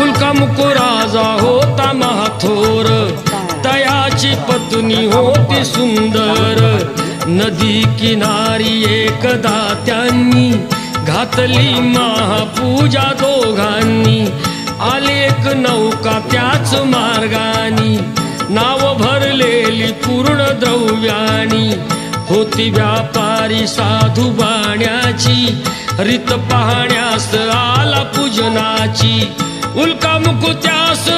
उल्कामुक राजा होता महाथोर, तयाची पत्नी होती सुंदर. नदी किनारी एकदा त्यांनी घातली महापूजा दोघांनी. आली एक नौका त्याच मार्गानी, नाव भरलेली पूर्ण द्रव्यानी. होती व्यापारी साधू बाण्याची, रीत पाहण्यास आला पूजनाची. उल्कामुक त्यास